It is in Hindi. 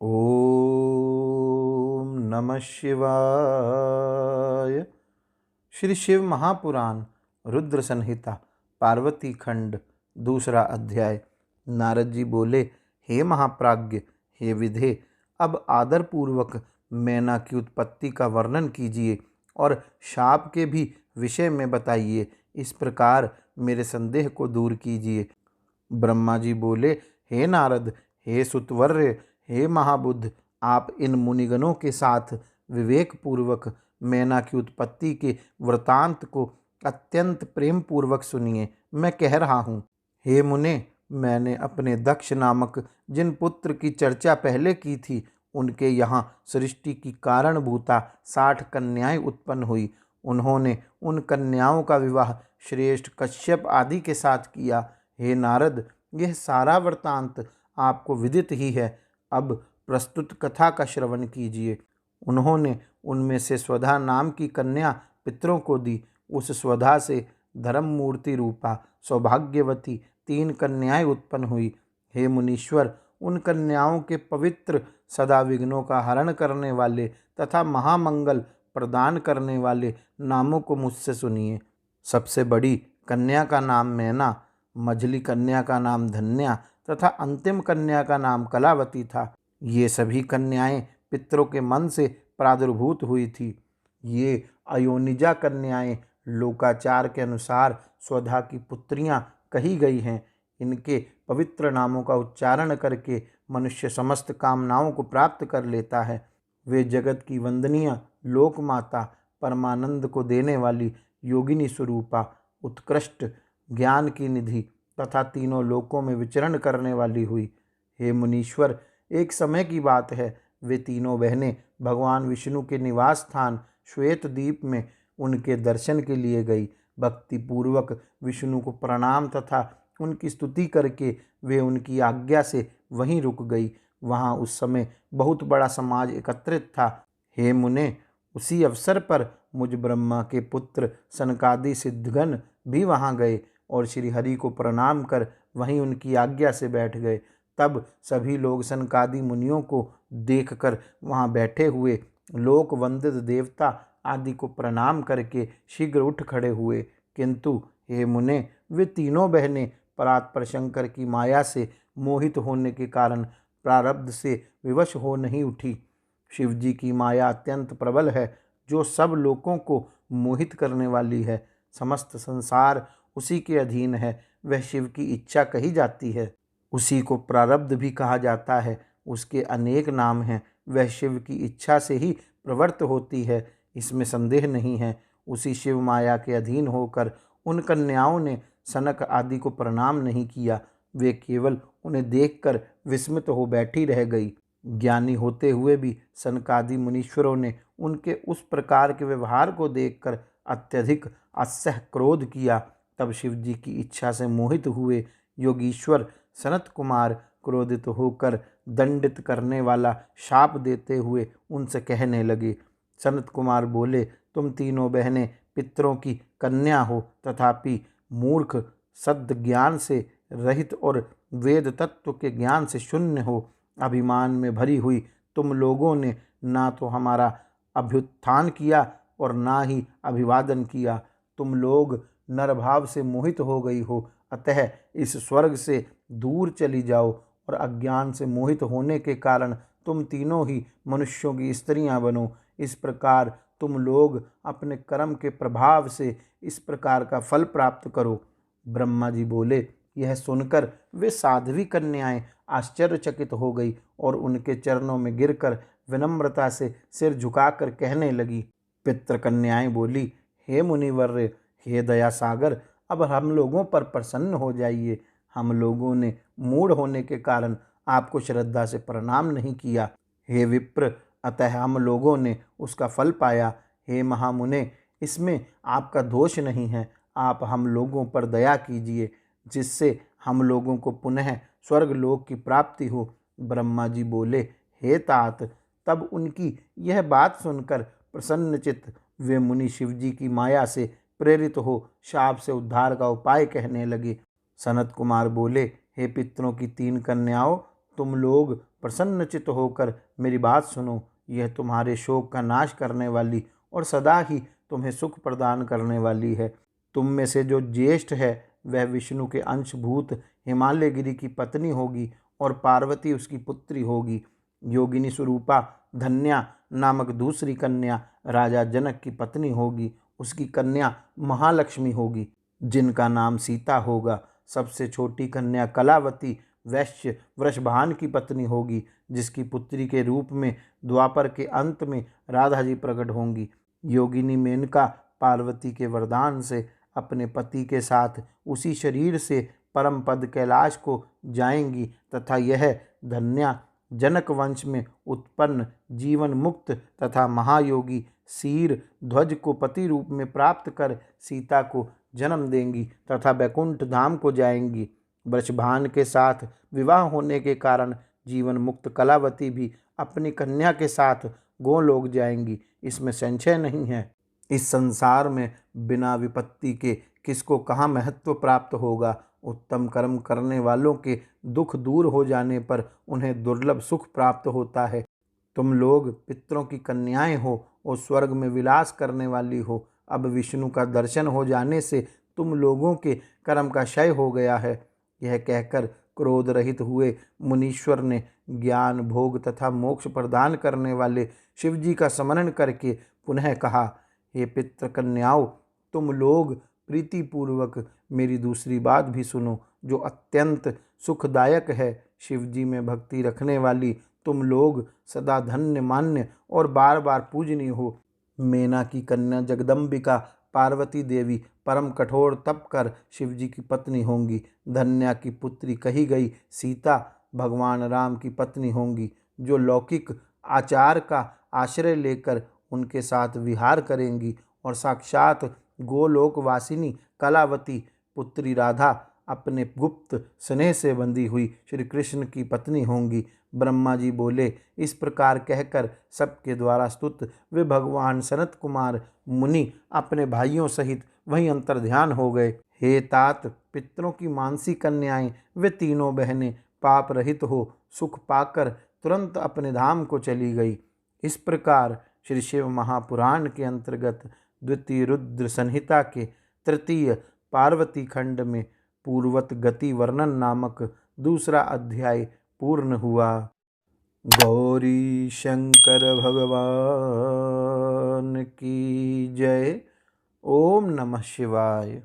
ओम नमः शिवाय। श्री शिव महापुराण रुद्र संहिता पार्वती खंड दूसरा अध्याय। नारद जी बोले, हे महाप्राज्ञ, हे विधे, अब आदर पूर्वक मैना की उत्पत्ति का वर्णन कीजिए और शाप के भी विषय में बताइए। इस प्रकार मेरे संदेह को दूर कीजिए। ब्रह्मा जी बोले, हे नारद, हे सुतवर्य, हे महाबुद्ध, आप इन मुनिगणों के साथ विवेक पूर्वक मैना की उत्पत्ति के वृतांत को अत्यंत प्रेम पूर्वक सुनिए। मैं कह रहा हूँ। हे मुने, मैंने अपने दक्ष नामक जिन पुत्र की चर्चा पहले की थी, उनके यहाँ सृष्टि की कारणभूता 60 कन्याएं उत्पन्न हुई। उन्होंने उन कन्याओं का विवाह श्रेष्ठ कश्यप आदि के साथ किया। हे नारद, यह सारा वृतांत आपको विदित ही है। अब प्रस्तुत कथा का श्रवण कीजिए। उन्होंने उनमें से स्वधा नाम की कन्या पितरों को दी। उस स्वधा से धर्म मूर्ति रूपा सौभाग्यवती 3 कन्याएं उत्पन्न हुई। हे मुनीश्वर, उन कन्याओं के पवित्र, सदा विघ्नों का हरण करने वाले तथा महामंगल प्रदान करने वाले नामों को मुझसे सुनिए। सबसे बड़ी कन्या का नाम मैना, मझली कन्या का नाम धन्या तथा अंतिम कन्या का नाम कलावती था। ये सभी कन्याएं पितरों के मन से प्रादुर्भूत हुई थी। ये अयोनिजा कन्याएं लोकाचार के अनुसार स्वधा की पुत्रियां कही गई हैं। इनके पवित्र नामों का उच्चारण करके मनुष्य समस्त कामनाओं को प्राप्त कर लेता है। वे जगत की वंदनीय लोक माता, परमानंद को देने वाली योगिनी स्वरूपा, उत्कृष्ट ज्ञान की निधि तथा तीनों लोकों में विचरण करने वाली हुई। हे मुनीश्वर, एक समय की बात है, वे तीनों बहनें भगवान विष्णु के निवास स्थान श्वेत द्वीप में उनके दर्शन के लिए गई। भक्ति पूर्वक विष्णु को प्रणाम तथा उनकी स्तुति करके वे उनकी आज्ञा से वहीं रुक गई। वहाँ उस समय बहुत बड़ा समाज एकत्रित था। हे मुने, उसी अवसर पर मुझ ब्रह्मा के पुत्र सनकादि सिद्धगण भी वहाँ गए और श्री हरि को प्रणाम कर वहीं उनकी आज्ञा से बैठ गए। तब सभी लोग सनकादि मुनियों को देखकर वहाँ बैठे हुए लोक वंदित देवता आदि को प्रणाम करके शीघ्र उठ खड़े हुए। किंतु हे मुने, वे तीनों बहनें परात्पर शंकर की माया से मोहित होने के कारण प्रारब्ध से विवश हो नहीं उठी। शिव जी की माया अत्यंत प्रबल है, जो सब लोगों को मोहित करने वाली है। समस्त संसार उसी के अधीन है। वह शिव की इच्छा कही जाती है। उसी को प्रारब्ध भी कहा जाता है। उसके अनेक नाम हैं। वह शिव की इच्छा से ही प्रवृत्त होती है, इसमें संदेह नहीं है। उसी शिव माया के अधीन होकर उन कन्याओं ने सनक आदि को प्रणाम नहीं किया। वे केवल उन्हें देखकर विस्मित हो बैठी रह गई। ज्ञानी होते हुए भी सनकादि मुनीश्वरों ने उनके उस प्रकार के व्यवहार को देखकर अत्यधिक असह्य क्रोध किया। तब शिव जी की इच्छा से मोहित हुए योगीश्वर सनत कुमार क्रोधित होकर दंडित करने वाला शाप देते हुए उनसे कहने लगे। सनत कुमार बोले, तुम तीनों बहनें पितरों की कन्या हो, तथापि मूर्ख, सद् ज्ञान से रहित और वेद तत्व के ज्ञान से शून्य हो। अभिमान में भरी हुई तुम लोगों ने ना तो हमारा अभ्युत्थान किया और ना ही अभिवादन किया। तुम लोग नरभाव से मोहित हो गई हो, अतः इस स्वर्ग से दूर चली जाओ और अज्ञान से मोहित होने के कारण तुम तीनों ही मनुष्यों की स्त्रियां बनो। इस प्रकार तुम लोग अपने कर्म के प्रभाव से इस प्रकार का फल प्राप्त करो। ब्रह्मा जी बोले, यह सुनकर वे साध्वी कन्याएं आश्चर्यचकित हो गई और उनके चरणों में गिरकर विनम्रता से सिर झुकाकर कहने लगी। पितृ कन्याएं बोली, हे मुनिवर्य, हे दया सागर, अब हम लोगों पर प्रसन्न हो जाइए। हम लोगों ने मूढ़ होने के कारण आपको श्रद्धा से प्रणाम नहीं किया। हे विप्र, अतः हम लोगों ने उसका फल पाया। हे महामुने, इसमें आपका दोष नहीं है। आप हम लोगों पर दया कीजिए, जिससे हम लोगों को पुनः स्वर्गलोक की प्राप्ति हो। ब्रह्मा जी बोले, हे तात। तब उनकी यह बात सुनकर प्रसन्नचित्त वे मुनि शिव जी की माया से प्रेरित हो शाप से उद्धार का उपाय कहने लगे। सनत कुमार बोले, हे पितरों की 3 कन्याओं, तुम लोग प्रसन्नचित्त होकर मेरी बात सुनो। यह तुम्हारे शोक का नाश करने वाली और सदा ही तुम्हें सुख प्रदान करने वाली है। तुम में से जो ज्येष्ठ है वह विष्णु के अंशभूत हिमालय गिरी की पत्नी होगी और पार्वती उसकी पुत्री होगी। योगिनी स्वरूपा धन्या नामक दूसरी कन्या राजा जनक की पत्नी होगी। उसकी कन्या महालक्ष्मी होगी जिनका नाम सीता होगा। सबसे छोटी कन्या कलावती वैश्य वृषभान की पत्नी होगी, जिसकी पुत्री के रूप में द्वापर के अंत में राधा जी प्रकट होंगी। योगिनी मेनका पार्वती के वरदान से अपने पति के साथ उसी शरीर से परम पद कैलाश को जाएंगी तथा यह धन्या जनक वंश में उत्पन्न जीवन मुक्त तथा महायोगी सीर ध्वज को पति रूप में प्राप्त कर सीता को जन्म देंगी तथा बैकुंठ धाम को जाएंगी। वृषभान के साथ विवाह होने के कारण जीवन मुक्त कलावती भी अपनी कन्या के साथ गोलोक जाएंगी, इसमें संशय नहीं है। इस संसार में बिना विपत्ति के किसको कहाँ महत्व प्राप्त होगा। उत्तम कर्म करने वालों के दुख दूर हो जाने पर उन्हें दुर्लभ सुख प्राप्त होता है। तुम लोग पितरों की कन्याएं हो और स्वर्ग में विलास करने वाली हो। अब विष्णु का दर्शन हो जाने से तुम लोगों के कर्म का क्षय हो गया है। यह कहकर क्रोध रहित हुए मुनीश्वर ने ज्ञान भोग तथा मोक्ष प्रदान करने वाले शिव जी का स्मरण करके पुनः कहा, हे पितृ कन्याओं, तुम लोग प्रीतिपूर्वक मेरी दूसरी बात भी सुनो जो अत्यंत सुखदायक है। शिव जी में भक्ति रखने वाली तुम लोग सदा धन्य मान्य और बार बार पूजनीय हो। मेना की कन्या जगदम्बिका पार्वती देवी परम कठोर तप कर शिव जी की पत्नी होंगी। धन्या की पुत्री कही गई सीता भगवान राम की पत्नी होंगी, जो लौकिक आचार का आश्रय लेकर उनके साथ विहार करेंगी। और साक्षात गोलोकवासिनी कलावती पुत्री राधा अपने गुप्त स्नेह से बंधी हुई श्री कृष्ण की पत्नी होंगी। ब्रह्मा जी बोले, इस प्रकार कहकर सबके द्वारा स्तुत वे भगवान सनत कुमार मुनि अपने भाइयों सहित वहीं अंतर्ध्यान हो गए। हे तात, पितरों की मानसी कन्याएं वे तीनों बहनें पाप रहित हो सुख पाकर तुरंत अपने धाम को चली गई। इस प्रकार श्री शिव महापुराण के अंतर्गत द्वितीय रुद्र संहिता के तृतीय पार्वती खंड में पूर्वत गति वर्णन नामक दूसरा अध्याय पूर्ण हुआ। गौरी शंकर भगवान की जय। ओम नमः शिवाय।